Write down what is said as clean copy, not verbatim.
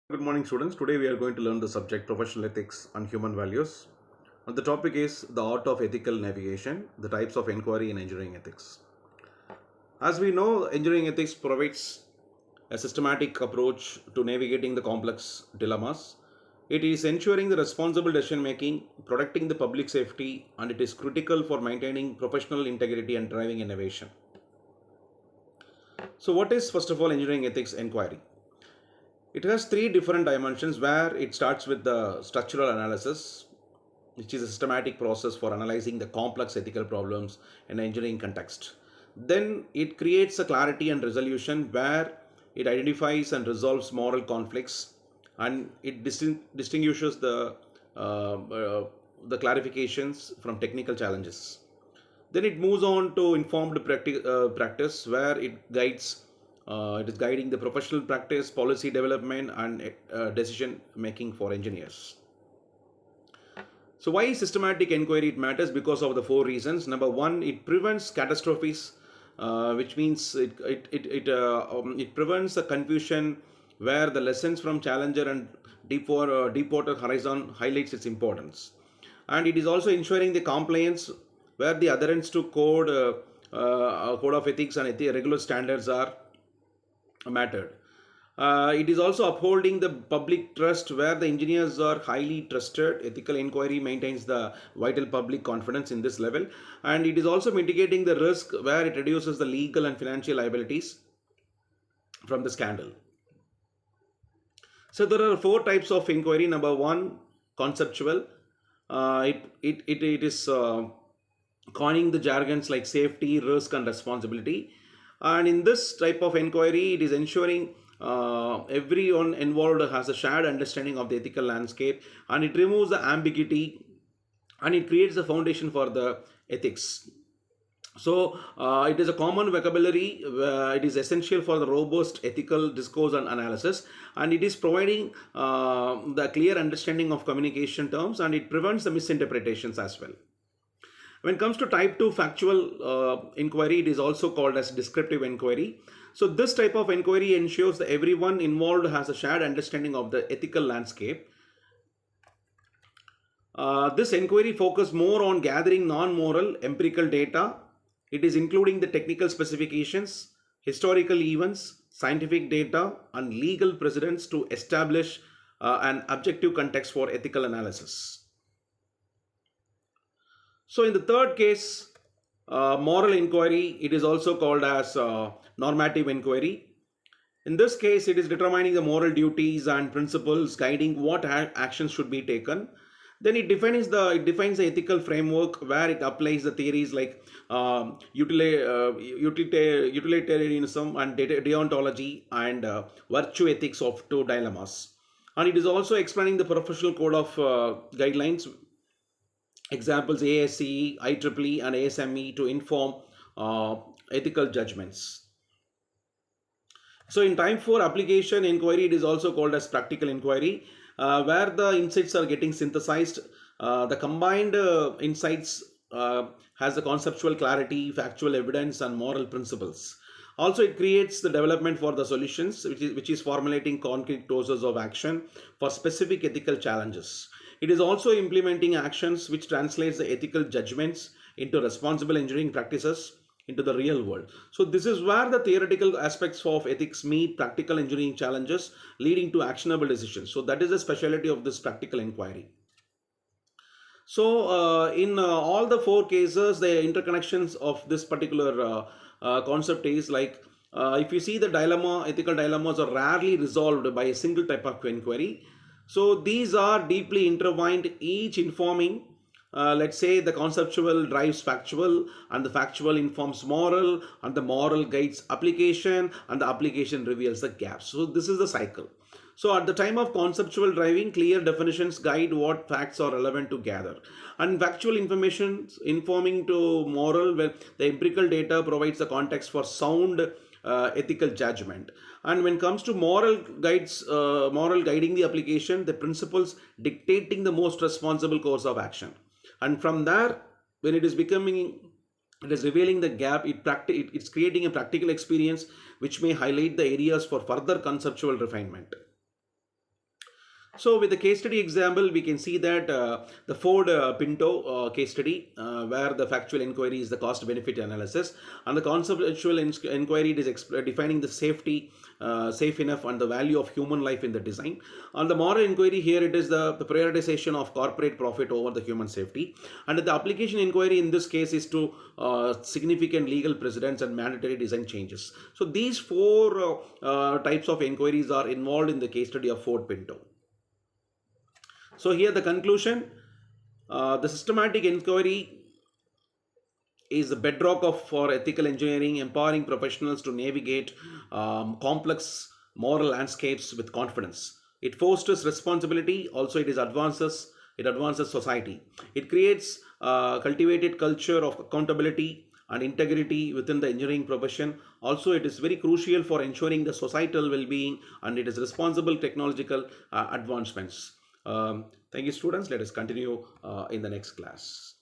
Good morning, students. Today we are going to learn the subject professional ethics and human values. And the topic is the art of ethical navigation, the types of inquiry in engineering ethics. As we know, engineering ethics provides a systematic approach to navigating the complex dilemmas. It is ensuring the responsible decision making, protecting the public safety, and it is critical for maintaining professional integrity and driving innovation. So, what is first of all engineering ethics inquiry? It has three different dimensions where it starts with the structural analysis, which is a systematic process for analyzing the complex ethical problems in engineering context. Then it creates a clarity and resolution where it identifies and resolves moral conflicts, and it distinguishes the clarifications from technical challenges. Then it moves on to informed practice, where it is guiding the professional practice, policy development, and decision making for engineers. So why systematic inquiry it matters? Because of the four reasons. Number one, it prevents catastrophes, which means it prevents the confusion, where the lessons from Challenger and Deepwater Horizon highlights its importance. And it is also ensuring the compliance, where the adherence to code of ethics and regular standards are mattered. It is also upholding the public trust, where the engineers are highly trusted. Ethical inquiry maintains the vital public confidence in this level, and it is also mitigating the risk, where it reduces the legal and financial liabilities from the scandal. So there are four types of inquiry. Number one, conceptual. It is coining the jargons like safety, risk, and responsibility. And in this type of inquiry, it is ensuring everyone involved has a shared understanding of the ethical landscape, and it removes the ambiguity, and it creates the foundation for the ethics. So it is a common vocabulary. It is essential for the robust ethical discourse and analysis, and it is providing the clear understanding of communication terms, and it prevents the misinterpretations as well. When it comes to type 2 factual inquiry, it is also called as descriptive inquiry. So this type of inquiry ensures that everyone involved has a shared understanding of the ethical landscape. This inquiry focuses more on gathering non-moral empirical data. It is including the technical specifications, historical events, scientific data, and legal precedents to establish an objective context for ethical analysis. So in the third case, moral inquiry, it is also called as normative inquiry. In this case, it is determining the moral duties and principles guiding what actions should be taken. Then it defines the ethical framework, where it applies the theories like utilitarianism and deontology and virtue ethics of two dilemmas. And it is also explaining the professional code of guidelines, examples ASCE, IEEE, and ASME, to inform ethical judgments. So in time for application inquiry, it is also called as practical inquiry, where the insights are getting synthesized. The combined insights has the conceptual clarity, factual evidence, and moral principles. Also, it creates the development for the solutions, which is formulating concrete courses of action for specific ethical challenges. It is also implementing actions which translates the ethical judgments into responsible engineering practices into the real world. So this is where the theoretical aspects of ethics meet practical engineering challenges, leading to actionable decisions. So that is the specialty of this practical inquiry. So in all the four cases, the interconnections of this particular concept is like, if you see the ethical dilemmas are rarely resolved by a single type of inquiry. So these are deeply intertwined, each informing, let's say the conceptual drives factual, and the factual informs moral, and the moral guides application, and the application reveals the gaps. So this is the cycle. So at the time of conceptual driving, clear definitions guide what facts are relevant to gather. And factual information informing to moral, where the empirical data provides the context for sound ethical judgment. And when it comes to moral guiding the application, the principles dictating the most responsible course of action. And from there, when it is revealing the gap, it's creating a practical experience which may highlight the areas for further conceptual refinement. So with the case study example, we can see that the Ford Pinto case study, where the factual inquiry is the cost benefit analysis, and the conceptual inquiry is defining the safety, safe enough, and the value of human life in the design. And the moral inquiry here, it is the prioritization of corporate profit over the human safety. And the application inquiry in this case is to significant legal precedents and mandatory design changes. So these four types of inquiries are involved in the case study of Ford Pinto. So here the conclusion, the systematic inquiry is the bedrock of for ethical engineering, empowering professionals to navigate complex moral landscapes with confidence. It fosters responsibility. Also, it advances society. It creates cultivated culture of accountability and integrity within the engineering profession. Also, it is very crucial for ensuring the societal well-being, and it is responsible technological advancements. Thank you, students. Let us continue in the next class.